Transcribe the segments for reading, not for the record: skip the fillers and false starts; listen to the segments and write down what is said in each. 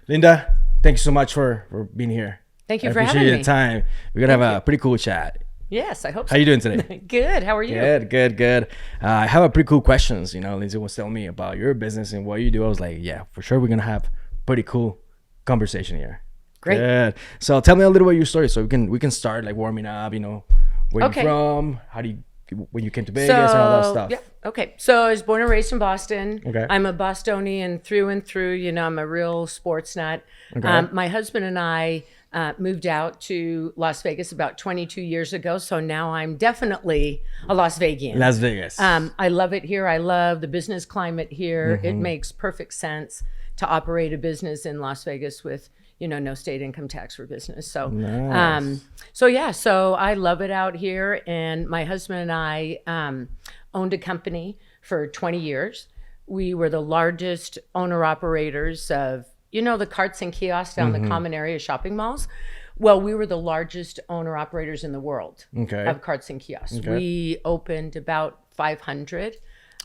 Linda, thank you so much for being here. Thank you I for having appreciate me. your time. We're going to have a pretty cool chat. Yes, I hope so. How you doing today? Good. How are you? Good. I have a pretty cool questions. Lindsay was telling me about your business and what you do. I was like, yeah, for sure we're going to have pretty cool conversation here. Great. Good. So tell me a little about your story so we can start like warming up, where Okay. you're from, when you came to Vegas and all that stuff. Yeah. Okay. So I was born and raised in Boston. Okay. I'm a Bostonian through and through. I'm a real sports nut. Okay. My husband and I moved out to Las Vegas about 22 years ago. So now I'm definitely a Las Vegian. Las Vegas. I love it here. I love the business climate here. It makes perfect sense to operate a business in Las Vegas with no state income tax for business. So, Nice. so I love it out here. And my husband and I owned a company for 20 years. We were the largest owner operators of, the carts and kiosks down the common area shopping malls. Well, we were the largest owner operators in the world Okay. of carts and kiosks. Okay. We opened about 500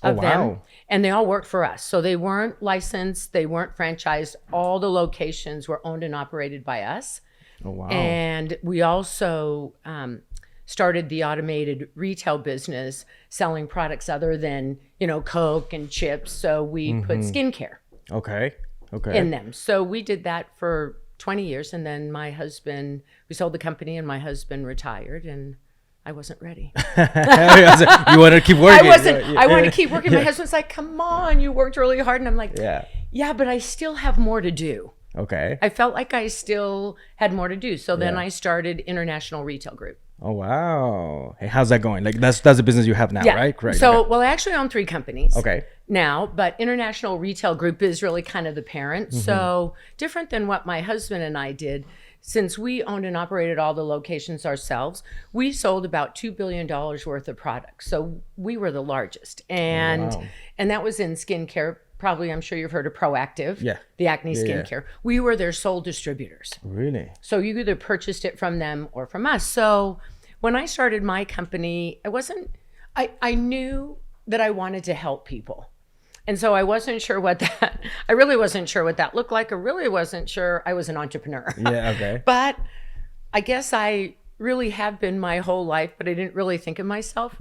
of wow. them, and they all worked for us. So they weren't licensed, they weren't franchised. All the locations were owned and operated by us. Oh, wow. And we also started the automated retail business, selling products other than Coke and chips. So we put skincare Okay. in them. So we did that for 20 years, and then we sold the company, and my husband retired, and I wasn't ready. You want to keep working. I want to keep working. My husband's like, come on, you worked really hard. And I'm like, yeah, but I still have more to do. Okay. I felt like I still had more to do. So then Yeah. I started International Retail Group. Oh, wow. Hey, how's that going? Like that's the business you have now, right? Correct. So, Okay. well, I actually own 3 companies. Okay. Now, but International Retail Group is really kind of the parent. So different than what my husband and I did. Since we owned and operated all the locations ourselves, we sold about $2 billion worth of products. So we were the largest. And wow. and that was in skincare. Probably, I'm sure you've heard of Proactive, Yeah. the acne Yeah, yeah. skincare. We were their sole distributors. Really? So you either purchased it from them or from us. So when I started my company, I knew that I wanted to help people. And so I wasn't sure I really wasn't sure what that looked like. I really wasn't sure I was an entrepreneur. Yeah. Okay. But I guess I really have been my whole life, but I didn't really think of myself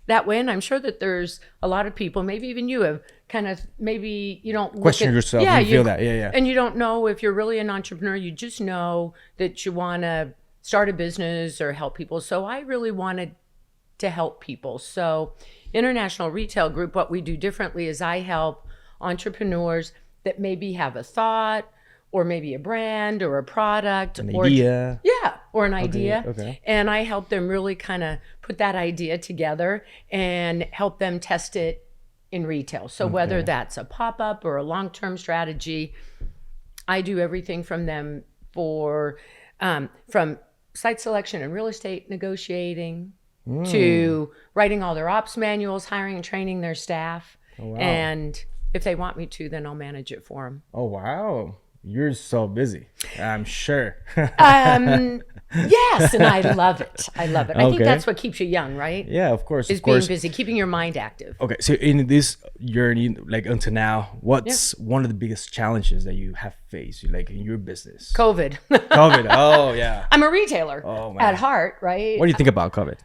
that way. And I'm sure that there's a lot of people, maybe even you have kind of, maybe you don't Question yourself. Yeah, you feel that. Yeah. And you don't know if you're really an entrepreneur. You just know that you want to start a business or help people. So I really wanted to help people. So International Retail Group, what we do differently is I help entrepreneurs that maybe have a thought or maybe a brand or a product An or idea. or an idea. Okay. And I help them really kind of put that idea together and help them test it in retail. So whether that's a pop-up or a long-term strategy, I do everything from them from site selection and real estate negotiating to writing all their ops manuals, hiring and training their staff. Oh, wow. And if they want me to, then I'll manage it for them. Oh, wow. You're so busy. I'm sure. Yes, and I love it. I love it. I think Okay. that's what keeps you young, right? Yeah, of course. Is Of course. being busy, keeping your mind active. Okay, so in this journey, like until now, what's one of the biggest challenges that you have faced, like in your business? COVID. COVID. Oh, yeah. I'm a retailer Oh, man. at heart, right? What do you think about COVID?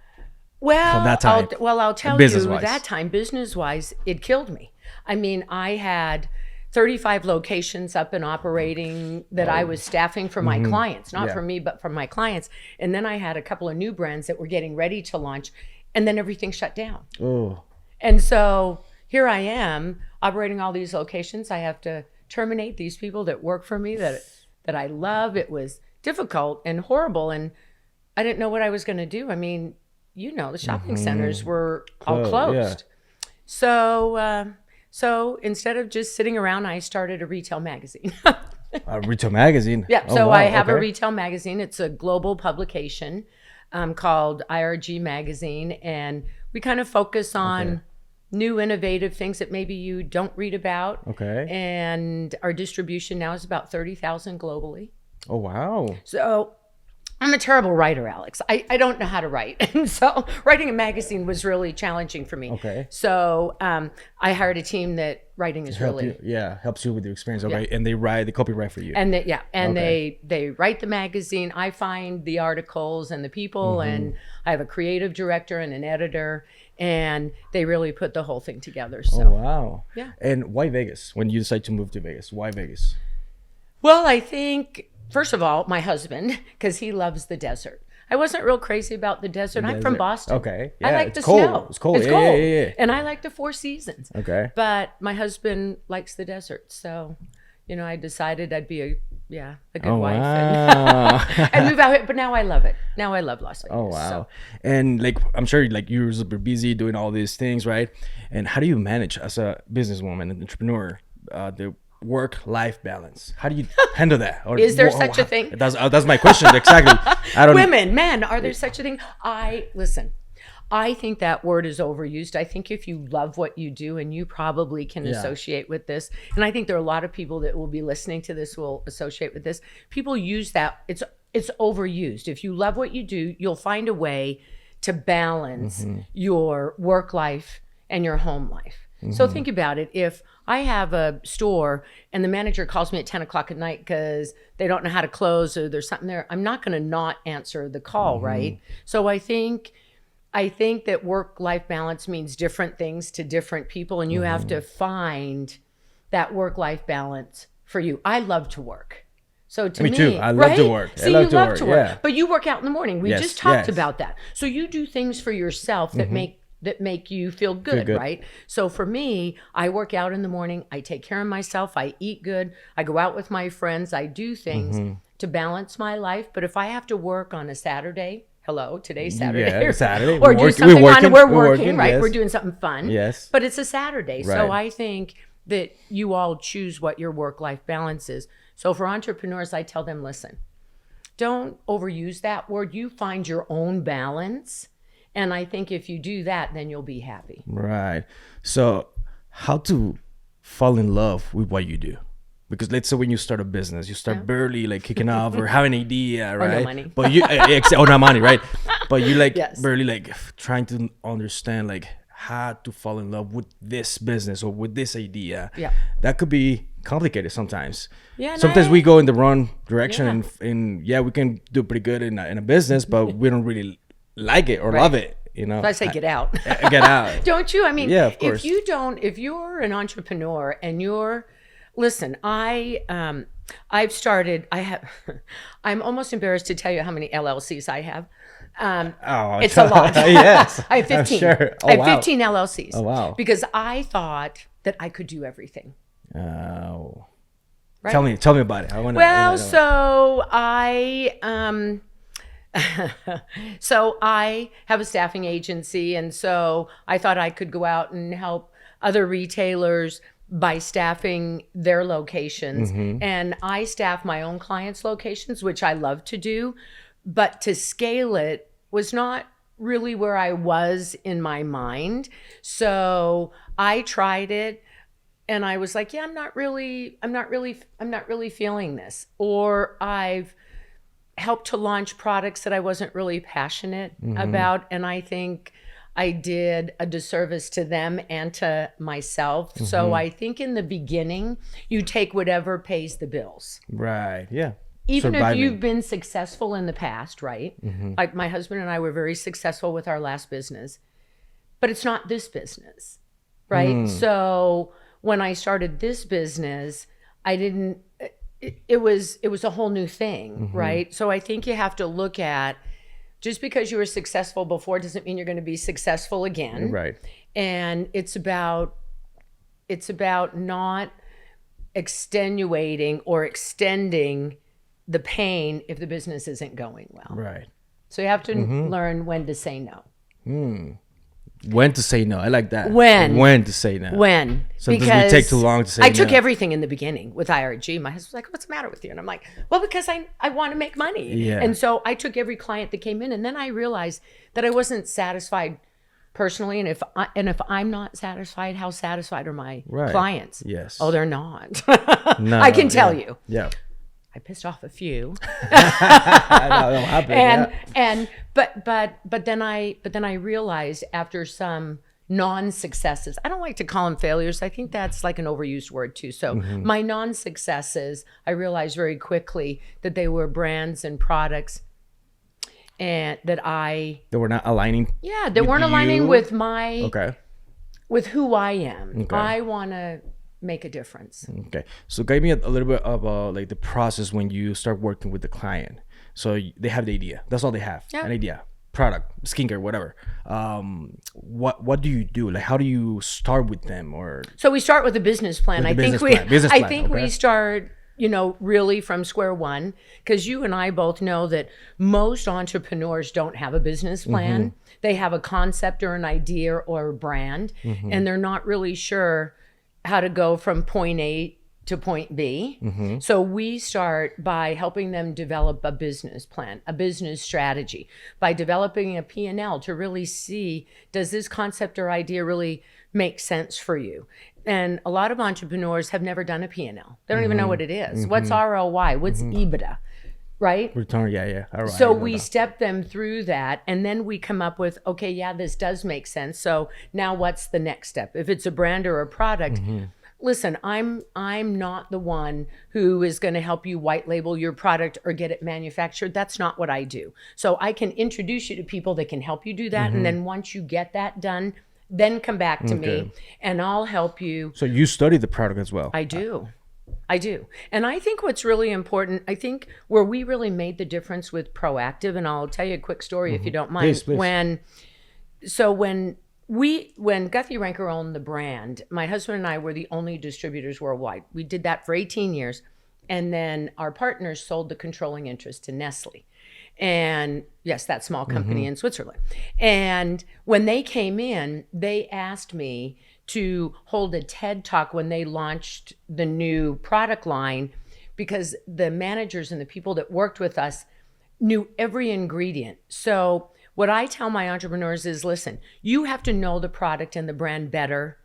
Well, from that time? I'll tell you Business-wise. that time, business-wise, it killed me. I mean, I had 35 locations up and operating that I was staffing for my clients, not Yeah. for me, but for my clients. And then I had a couple of new brands that were getting ready to launch, and then everything shut down. Oh, And so here I am operating all these locations. I have to terminate these people that work for me that I love. It was difficult and horrible, and I didn't know what I was going to do. I mean, the shopping centers were all closed. Yeah. So instead of just sitting around, I started a retail magazine. a retail magazine. Yeah, Oh, so wow, I have a okay. retail magazine. It's a global publication called IRG Magazine, and we kind of focus on new innovative things that maybe you don't read about. Okay. And our distribution now is about 30,000 globally. Oh, wow. So I'm a terrible writer, Alex. I don't know how to write. And so writing a magazine was really challenging for me. Okay. So I hired a team that writing is really... helps you with your experience. Okay. And they copyright for you. And they write the magazine. I find the articles and the people, and I have a creative director and an editor, and they really put the whole thing together. So. Oh, wow. Yeah. And why Vegas? When you decide to move to Vegas, why Vegas? Well, I think, first of all, my husband, because he loves the desert. I wasn't real crazy about the desert. I'm from Boston. Okay. Yeah, I like the cold. snow. It's cold. It's Yeah, cold. yeah. And I like the four seasons. Okay. But my husband likes the desert. So, I decided I'd be a good wife. Wow. And move out here. But now I love it. Now I love Las Vegas. Oh, wow. So. And like, I'm sure like you're super busy doing all these things, right? And how do you manage as a businesswoman, an entrepreneur, the work-life balance? How do you handle that? Or, Is there such a thing? That's my question. Exactly. I don't. Women, men, are there such a thing? Listen. I think that word is overused. I think if you love what you do, and you probably can associate with this, and I think there are a lot of people that will be listening to this will associate with this. People use that. It's overused. If you love what you do, you'll find a way to balance your work life and your home life. So think about it. If I have a store and the manager calls me at 10 o'clock at night because they don't know how to close or there's something there, I'm not going to not answer the call, right? So I think that work-life balance means different things to different people, and you have to find that work-life balance for you. I love to work. So to me too. I love to work. See, you love to work. Yeah. But you work out in the morning. We just talked about that. So you do things for yourself that make you feel good, right? So for me, I work out in the morning. I take care of myself. I eat good. I go out with my friends. I do things to balance my life. But if I have to work on a Saturday, today's Saturday. Yeah, Saturday. Or do something we're working, right? Yes. We're doing something fun. Yes. But it's a Saturday. Right. So I think that you all choose what your work-life balance is. So for entrepreneurs, I tell them, listen, don't overuse that word. You find your own balance. And I think if you do that, then you'll be happy. Right. So how to fall in love with what you do? Because let's say when you start a business, you start barely like kicking off or have an idea, right? Or no money. But you, or no money, right? But you like barely like trying to understand like how to fall in love with this business or with this idea. Yeah. That could be complicated sometimes. Yeah. Sometimes we go in the wrong direction and we can do pretty good in a business, but we don't really like it or love it. So I say get out. Get out. Don't you? I mean, yeah, of course. if you're an entrepreneur and listen, I'm almost embarrassed to tell you how many LLCs I have. It's a lot. Yes. I have 15. Sure. Oh, I have 15 LLCs. Oh, wow. Because I thought that I could do everything. Oh. Right? Tell me about it. So I have a staffing agency, and so I thought I could go out and help other retailers by staffing their locations. And I staff my own clients' locations, which I love to do, but to scale it was not really where I was in my mind. So I tried it and I was like, I'm not really feeling this. Or I've helped to launch products that I wasn't really passionate about. And I think I did a disservice to them and to myself. So I think in the beginning, you take whatever pays the bills. Right. Yeah. Even if you've been successful in the past, right? Like my husband and I were very successful with our last business, but it's not this business, right? So when I started this business, it was a whole new thing, right? So I think you have to look at, just because you were successful before doesn't mean you're going to be successful again. Right. And it's about not extenuating or extending the pain if the business isn't going well. Right. So you have to learn when to say no. When to say no. I like that. When to say no. When. Sometimes because we take too long to say no. I took everything in the beginning with IRG. My husband's like, what's the matter with you? And I'm like, well, because I want to make money. Yeah. And so I took every client that came in, and then I realized that I wasn't satisfied personally. And if I'm not satisfied, how satisfied are my clients? Yes. Oh, they're not. No, I can tell you. Yeah. I pissed off a few. That'll happen. But then I realized after some non-successes, I don't like to call them failures. I think that's like an overused word too. So my non-successes, I realized very quickly that they were brands and products and they were not aligning. Yeah, they weren't aligning with with who I am. Okay. I want to make a difference. Okay, so give me a little bit of like the process when you start working with the client. So they have the idea. That's all they have. Yeah. An idea, product, skincare, whatever. What do you do? Like, how do you start with them? Or so we start with a business plan. I think we start, really from square one, because you and I both know that most entrepreneurs don't have a business plan. They have a concept or an idea or a brand, and they're not really sure how to go from point A to point B. So we start by helping them develop a business plan, a business strategy, by developing a P&L to really see, does this concept or idea really make sense for you? And a lot of entrepreneurs have never done a P&L. They don't even know what it is. What's ROI? What's EBITDA? Right? Return, yeah. All right. So we step them through that, and then we come up with, okay, yeah, this does make sense. So now what's the next step? If it's a brand or a product, listen, I'm not the one who is going to help you white label your product or get it manufactured. That's not what I do. So I can introduce you to people that can help you do that. And then once you get that done, then come back to me and I'll help you. So you study the product as well? I do. And I think what's really important, I think where we really made the difference with Proactive, and I'll tell you a quick story if you don't mind. Please. When Guthrie Ranker owned the brand, my husband and I were the only distributors worldwide. We did that for 18 years. And then our partners sold the controlling interest to Nestle. And yes, that small company in Switzerland. And when they came in, they asked me to hold a TED Talk when they launched the new product line, because the managers and the people that worked with us knew every ingredient. So what I tell my entrepreneurs is, listen, you have to know the product and the brand better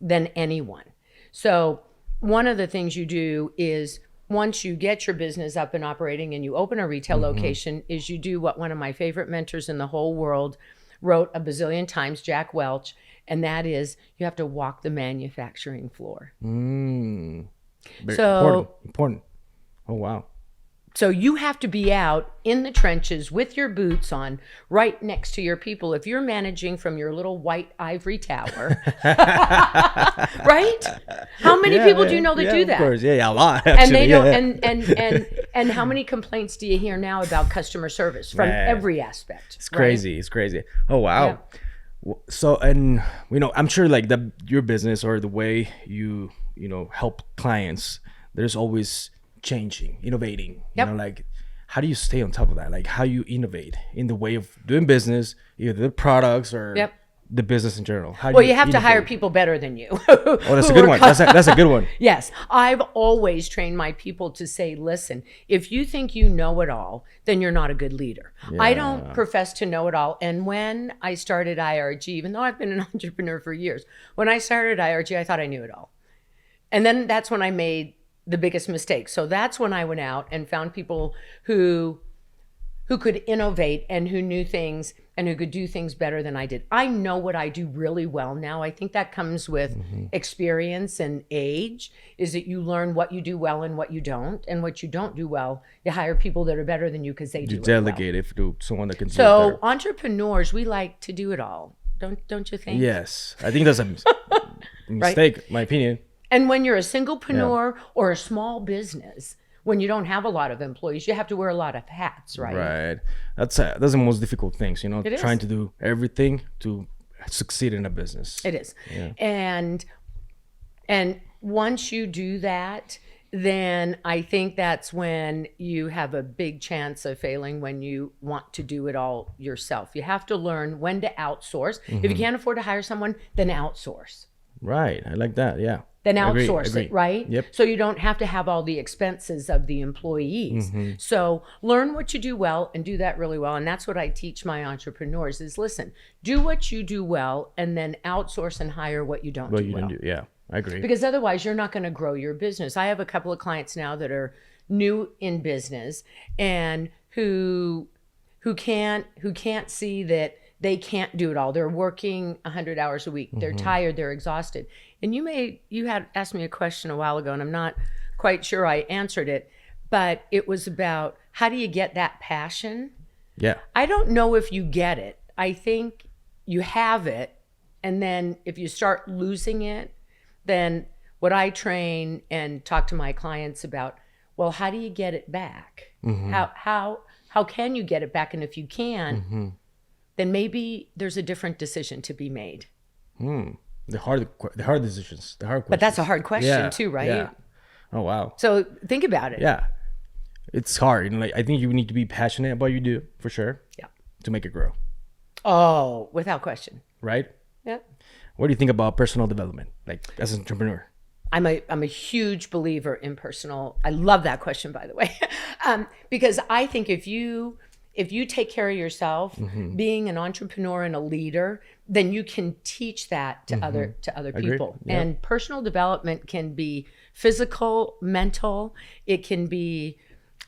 than anyone. So one of the things you do is, once you get your business up and operating and you open a retail location, is you do what one of my favorite mentors in the whole world wrote a bazillion times, Jack Welch, and that is, you have to walk the manufacturing floor. Important. Oh, wow. So you have to be out in the trenches with your boots on, right next to your people. If you're managing from your little white ivory tower, right? How many people do you know that do that? Of course, a lot. Actually. And they don't. And how many complaints do you hear now about customer service from every aspect? It's crazy. It's crazy. Oh wow. Yeah. So, and I'm sure like your business or the way you help clients, there's always changing, innovating. Like, how do you stay on top of that? Like, how you innovate in the way of doing business, either the products or the business in general? You have to hire people better than you. Oh, that's a good one. That's a good one. Yes. I've always trained my people to say, listen, if you think you know it all, then you're not a good leader. Yeah. I don't profess to know it all. And when I started IRG, even though I've been an entrepreneur for years, when I started IRG, I thought I knew it all. And then that's when I made the biggest mistake. So that's when I went out and found people who could innovate and who knew things and who could do things better than I did. I know what I do really well now. I think that comes with experience and age, is that you learn what you do well and what you don't. And what you don't do well, you hire people that are better than you because they do it well. You delegate it to someone that can do it better. So entrepreneurs, we like to do it all. Don't you think? Yes. I think that's a mistake, my opinion. And when you're a singlepreneur or a small business, when you don't have a lot of employees, you have to wear a lot of hats, right? Right. That's the most difficult things, trying to do everything to succeed in a business. It is. Yeah. And once you do that, then I think that's when you have a big chance of failing, when you want to do it all yourself. You have to learn when to outsource. If you can't afford to hire someone, then outsource. Right. I like that. Yeah. Then outsource it, right? Yep. So you don't have to have all the expenses of the employees. So learn what you do well and do that really well. And that's what I teach my entrepreneurs is, listen, do what you do well and then outsource and hire what you don't do well. Yeah, I agree. Because otherwise you're not going to grow your business. I have a couple of clients now that are new in business and who can't see that they can't do it all. They're working 100 hours a week. They're tired, they're exhausted. And you had asked me a question a while ago, and I'm not quite sure I answered it, but it was about how do you get that passion? Yeah. I don't know if you get it. I think you have it, and then if you start losing it, then what I train and talk to my clients about, well, how do you get it back? How can you get it back? And if you can, then maybe there's a different decision to be made. The hard decisions, the hard questions. But that's a hard question too, right? Yeah. Oh, wow. So think about it. Yeah. It's hard. You know, like, I think you need to be passionate about what you do, for sure. Yeah. To make it grow. Oh, without question. Right? Yeah. What do you think about personal development, like as an entrepreneur? I'm a huge believer in personal. I love that question, by the way, because I think if you take care of yourself, being an entrepreneur and a leader, then you can teach that to other people. Yep. And personal development can be physical, mental. It can be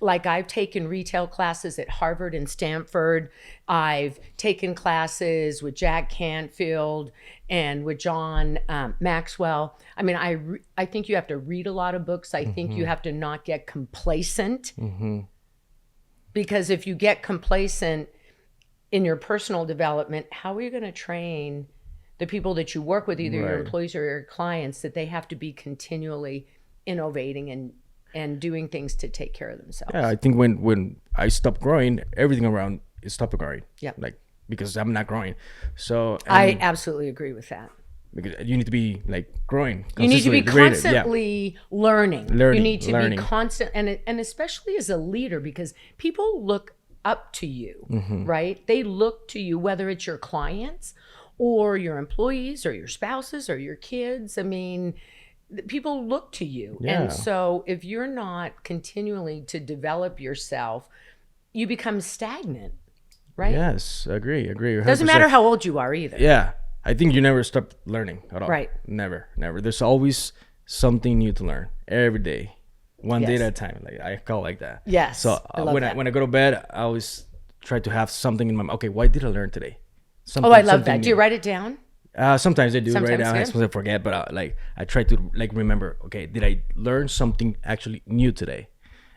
like I've taken retail classes at Harvard and Stanford. I've taken classes with Jack Canfield and with John Maxwell. I mean, I think you have to read a lot of books. I think you have to not get complacent. Because if you get complacent in your personal development, how are you going to train the people that you work with, either your employees or your clients, that they have to be continually innovating and doing things to take care of themselves? Yeah, I think when I stopped growing, everything around is stopped growing. Yeah. Like, because I'm not growing. So I absolutely agree with that. Because you need to be like growing. You need to be creative. constantly learning. You need to learning. be constant, and especially as a leader, because people look up to you, right? They look to you, whether it's your clients or your employees or your spouses or your kids. I mean, people look to you. Yeah. And so if you're not continually to develop yourself, you become stagnant, right? Yes, agree. 100%. Doesn't matter how old you are either. Yeah. I think you never stop learning at all. Right. Never. There's always something new to learn every day, one day at a time. Like I call it like that. Yes. So when I go to bed, I always try to have something in my mind. Okay, what did I learn today? I love that. Do you write it down? Sometimes I do. Sometimes, write down. yeah. Sometimes I forget, but I try to like remember. Okay, did I learn something actually new today?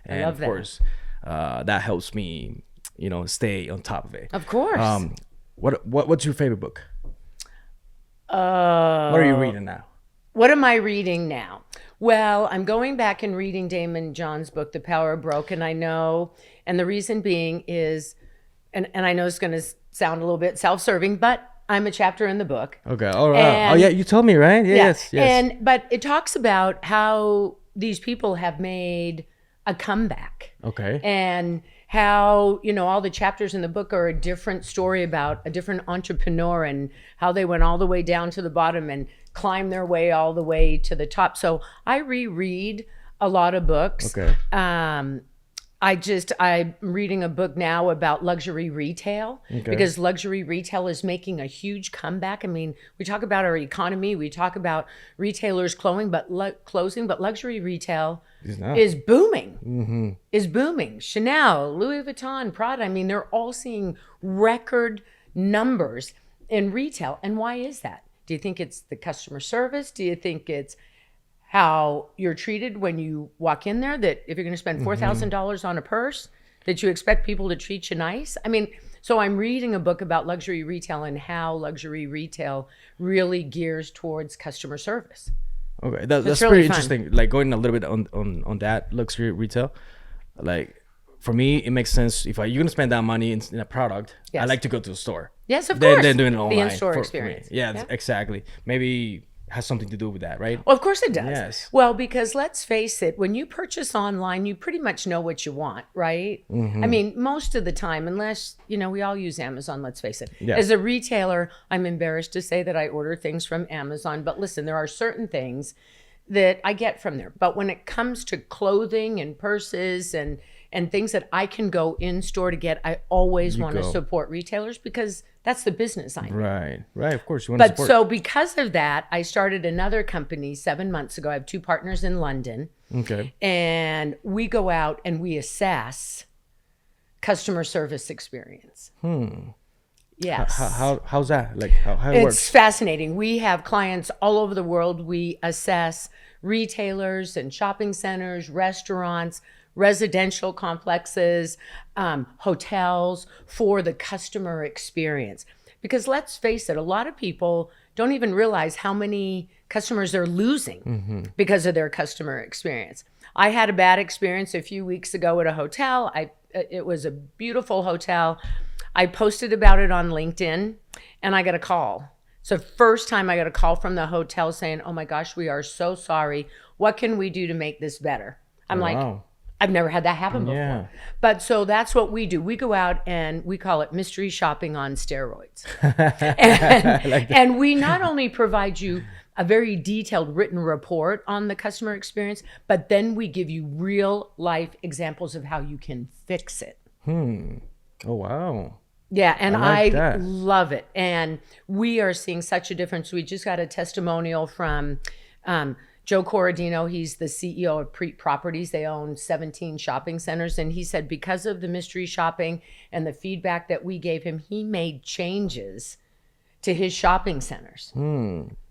And I love that. Of course, that helps me, stay on top of it. Of course. What's your favorite book? What are you reading now? What am I reading now? Well, I'm going back and reading Damon John's book, The Power of Broke, and I know, and the reason being is, and I know it's going to sound a little bit self-serving, but I'm a chapter in the book. Okay. All right. Oh yeah, you told me, right? Yes. But it talks about how these people have made a comeback. Okay. And how, all the chapters in the book are a different story about a different entrepreneur and how they went all the way down to the bottom and climbed their way all the way to the top. So I reread a lot of books. Okay. I'm reading a book now about luxury retail, because luxury retail is making a huge comeback. I mean, we talk about our economy, we talk about retailers closing, but luxury retail is booming. Is booming. Chanel, Louis Vuitton, Prada. I mean, they're all seeing record numbers in retail. And why is that? Do you think it's the customer service? Do you think it's how you're treated when you walk in there, that if you're going to spend $4,000 on a purse, that you expect people to treat you nice? I mean, so I'm reading a book about luxury retail and how luxury retail really gears towards customer service. Okay, that's really pretty fun. interesting. Like going a little bit on that luxury retail, like for me, it makes sense if you're gonna spend that money in a product. Yes. I like to go to the store. Yes, of course. Then doing it online. The in-store for me. experience. Yeah, exactly. Maybe has something to do with that, right? Well, of course it does. Yes. Well, because let's face it, when you purchase online, you pretty much know what you want, right? I mean, most of the time, unless, we all use Amazon, let's face it. Yeah. As a retailer, I'm embarrassed to say that I order things from Amazon, but listen, there are certain things that I get from there. But when it comes to clothing and purses and and things that I can go in store to get, I always want to go. support retailers because that's the business I'm in. Right. Of course, you want to But support. so because of that, I started another company 7 months ago. I have 2 partners in London. Okay. And we go out and we assess customer service experience. Yes. How's that? Like how it It's works? fascinating. We have clients all over the world. We assess retailers and shopping centers, restaurants, residential complexes, hotels for the customer experience. Because let's face it, a lot of people don't even realize how many customers they're losing because of their customer experience. I had a bad experience a few weeks ago at a hotel. It was a beautiful hotel. I posted about it on LinkedIn and I got a call. So first time I got a call from the hotel saying, oh my gosh, we are so sorry. What can we do to make this better? I'm like, I've never had that happen before. Yeah. But so that's what we do. We go out and we call it mystery shopping on steroids. And we not only provide you a very detailed written report on the customer experience, but then we give you real life examples of how you can fix it. Oh, wow. Yeah, and like I that. love it. And we are seeing such a difference. We just got a testimonial from Joe Corradino. He's the CEO of Preet Properties. They own 17 shopping centers. And he said because of the mystery shopping and the feedback that we gave him, he made changes to his shopping centers.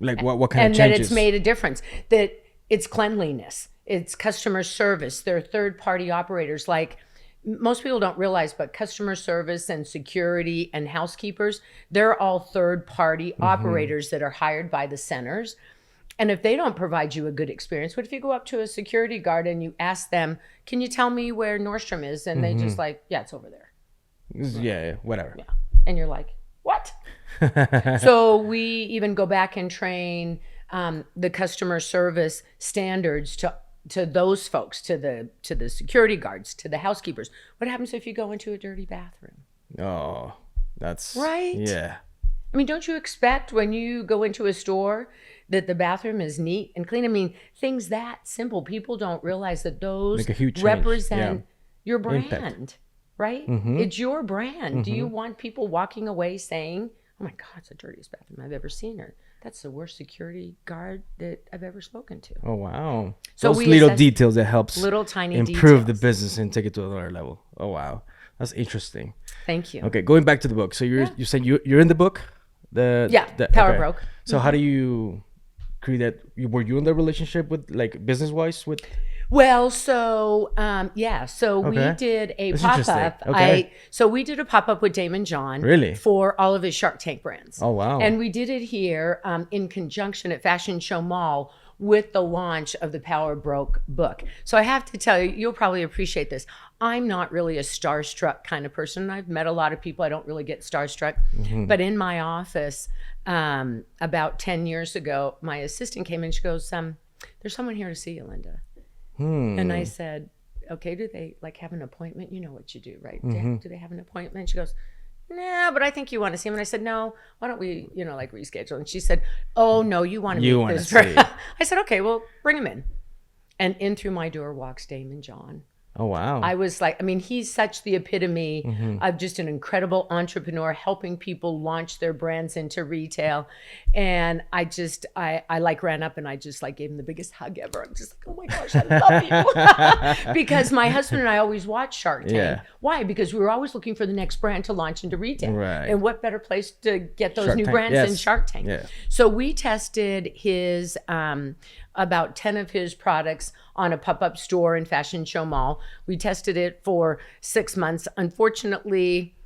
Like what kind And of that changes? it's made a difference. That it's cleanliness, it's customer service, they're third-party operators. Like most people don't realize, but customer service and security and housekeepers, they're all third-party operators that are hired by the centers. And if they don't provide you a good experience, what if you go up to a security guard and you ask them, can you tell me where Nordstrom is? And they just like, yeah, it's over there. Yeah, whatever. Yeah. And you're like, what? So we even go back and train the customer service standards to those folks, to the security guards, to the housekeepers. What happens if you go into a dirty bathroom? Oh, that's Right? Yeah. I mean, don't you expect when you go into a store that the bathroom is neat and clean? I mean, things that simple. People don't realize that those Make a huge change. represent your brand, Impact. right? It's your brand. Do you want people walking away saying, oh my God, it's the dirtiest bathroom I've ever seen, or that's the worst security guard that I've ever spoken to? Oh, wow. So Those we little assess details that helps little tiny improve the details. business and take it to another level. Oh, wow. That's interesting. Thank you. Okay, going back to the book. So you said you're in the book? Power okay. Broke. So how do you create that? Were you in the relationship with, like, business-wise with? Well, so we Okay. did a That's pop-up. interesting. Okay. So we did a pop-up with Damon John. Really? For all of his Shark Tank brands. Oh, wow. And we did it here in conjunction at Fashion Show Mall with the launch of the Power Broke book. So I have to tell you, you'll probably appreciate this. I'm not really a starstruck kind of person. I've met a lot of people. I don't really get starstruck. But in my office, about 10 years ago, my assistant came in. She goes, there's someone here to see you, Linda. And I said, okay, do they like have an appointment? You know what you do, right? Do they have an appointment? She goes, no, but I think you want to see him. And I said, no, why don't we, like reschedule? And she said, oh no, you want to meet this person. I said, okay, well, bring him in. And in through my door walks Damon John. Oh, wow. I was like, I mean, he's such the epitome of just an incredible entrepreneur helping people launch their brands into retail. And I like ran up and I just like gave him the biggest hug ever. I'm just like, oh my gosh, I love you. Because my husband and I always watch Shark Tank. Yeah. Why? Because we were always looking for the next brand to launch into retail. Right. And what better place to get those Shark new Tank, brands yes. than Shark Tank? Yeah. So we tested his about 10 of his products on a pop-up store in Fashion Show Mall. We tested it for 6 months. Unfortunately,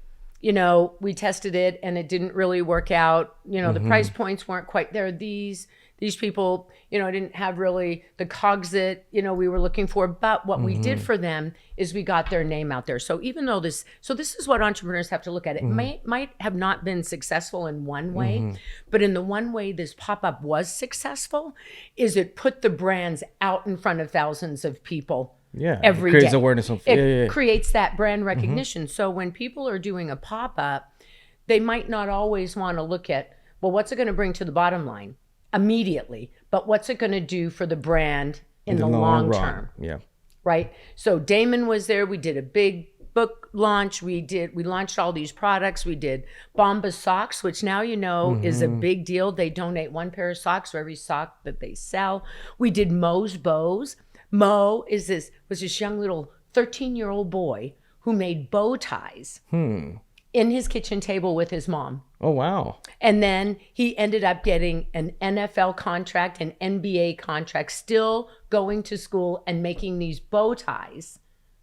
we tested it and it didn't really work out. The price points weren't quite there. These people, didn't have really the cogs that, we were looking for. But what we did for them is we got their name out there. So even though this is what entrepreneurs have to look at. It might have not been successful in one way, but in the one way this pop-up was successful is it put the brands out in front of thousands of people. Yeah, Every it creates day. awareness of It creates that brand recognition. So when people are doing a pop-up, they might not always want to look at, well, what's it going to bring to the bottom line immediately, but what's it going to do for the brand in the long run. term, Yeah. right? So Damon was there. We did a big book launch. We launched all these products. We did Bomba socks, which now is a big deal. They donate 1 pair of socks for every sock that they sell. We did Mo's bows. Mo was this young little 13-year-old boy who made bow ties in his kitchen table with his mom. Oh, wow. And then he ended up getting an NFL contract, an NBA contract, still going to school and making these bow ties.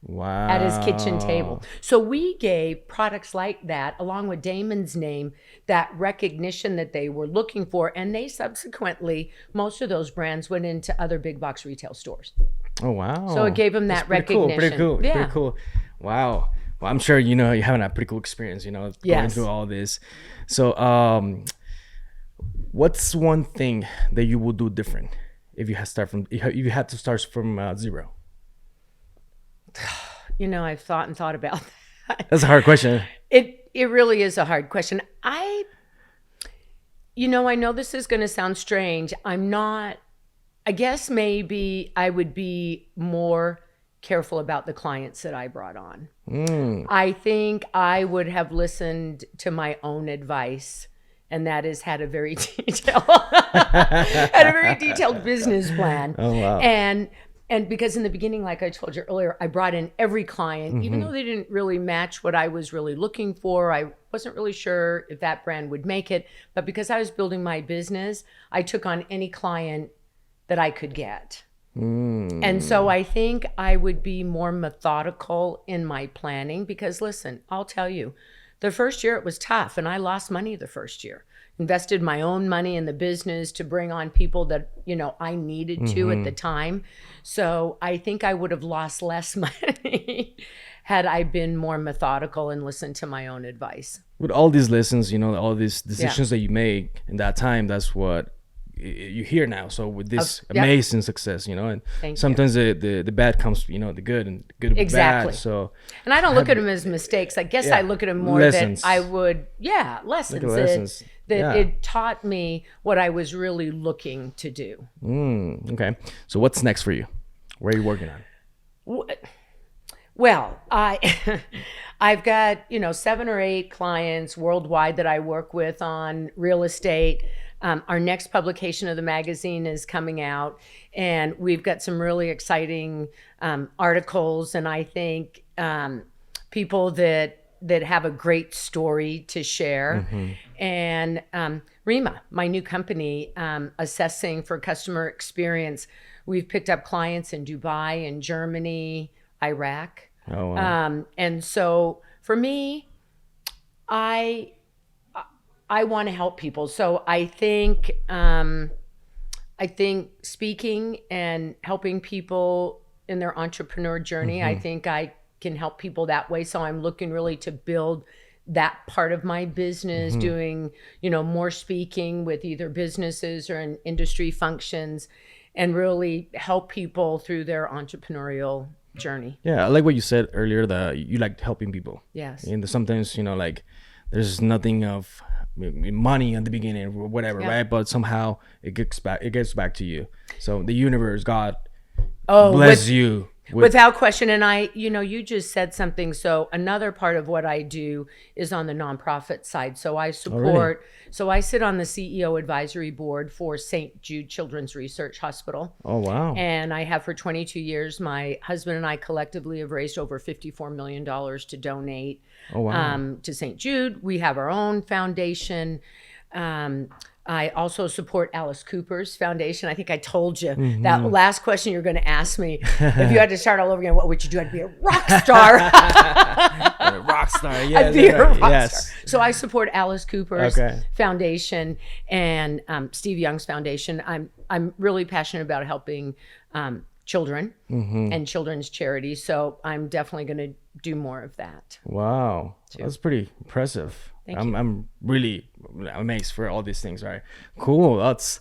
Wow. At his kitchen table. So we gave products like that, along with Damon's name, that recognition that they were looking for. And they subsequently, most of those brands went into other big box retail stores. Oh, wow. So it gave them that recognition. Pretty cool. Yeah. Pretty cool. Wow. Well, I'm sure, you're having a pretty cool experience, going through all this. So what's one thing that you would do different if you had to start from zero? I've thought about that. That's a hard question. It really is a hard question. I know this is going to sound strange. I guess maybe I would be more careful about the clients that I brought on. I think I would have listened to my own advice, and that is had a very detailed business plan. Oh, wow. And because in the beginning, like I told you earlier, I brought in every client, even though they didn't really match what I was really looking for. I wasn't really sure if that brand would make it. But because I was building my business, I took on any client that I could get. And so I think I would be more methodical in my planning because, listen, I'll tell you, the first year it was tough and I lost money the first year. Invested my own money in the business to bring on people that, I needed to at the time. So I think I would have lost less money had I been more methodical and listened to my own advice. With all these lessons, all these decisions that you make in that time, that's what you hear now. So with this amazing success, and sometimes the bad comes, the good and good with exactly. bad. So, and I don't look at them as mistakes. I guess I look at them more lessons. that I would, lessons. That it taught me what I was really looking to do. Okay. So what's next for you? Where are you working on? Well, I've got, 7 or 8 clients worldwide that I work with on real estate. Our next publication of the magazine is coming out, and we've got some really exciting articles, and I think people that have a great story to share. And REMA, my new company, assessing for customer experience. We've picked up clients in Dubai and Germany, Iraq. Oh, wow. And so for me, I want to help people. So I think speaking and helping people in their entrepreneur journey, I think I can help people that way. So I'm looking really to build that part of my business, doing, more speaking with either businesses or in industry functions, and really help people through their entrepreneurial journey. Yeah, I like what you said earlier, that you like helping people. Yes. And sometimes, there's nothing of money at the beginning or whatever, right? But somehow it gets back to you. So the universe, God, bless you. Without question. And you just said something. So another part of what I do is on the nonprofit side. So I support, so I sit on the CEO advisory board for St. Jude Children's Research Hospital. Oh, wow. And I have for 22 years. My husband and I collectively have raised over $54 million to donate to St. Jude. We have our own foundation. I also support Alice Cooper's foundation. I think I told you that last question you're going to ask me. If you had to start all over again, what would you do? I'd be a rock star. A rock star, yes. I'd be a rock star. So I support Alice Cooper's foundation and Steve Young's foundation. I'm really passionate about helping children and children's charities. So I'm definitely going to do more of that. Wow, that's pretty impressive. I'm really amazed for all these things. Right, cool. That's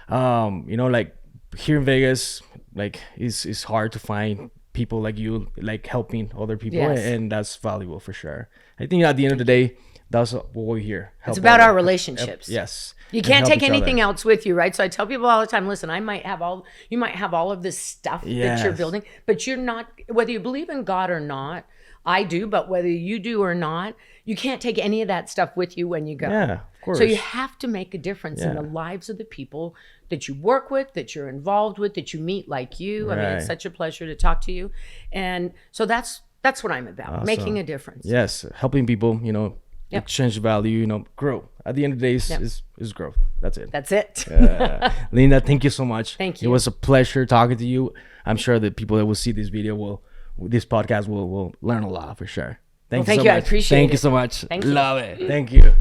like here in Vegas, like it's hard to find people like you, like helping other people, and that's valuable for sure. I think at the end of the day, That's what we're here. It's about our relationships. Yes. You can't take anything else with you, right? So I tell people all the time, listen, you might have all of this stuff that you're building, but you're not, whether you believe in God or not, I do, but whether you do or not, you can't take any of that stuff with you when you go. Yeah, of course. So you have to make a difference in the lives of the people that you work with, that you're involved with, that you meet like you. I mean, it's such a pleasure to talk to you. And so that's what I'm about, making a difference. Yes, helping people, exchange value, grow. At the end of the day, is growth. That's it. That's it. Linda, thank you so much. Thank you. It was a pleasure talking to you. I'm sure that people that will see this podcast will learn a lot for sure. Thank you. I appreciate it. Thank you so much. Thank you. Love it. Thank you.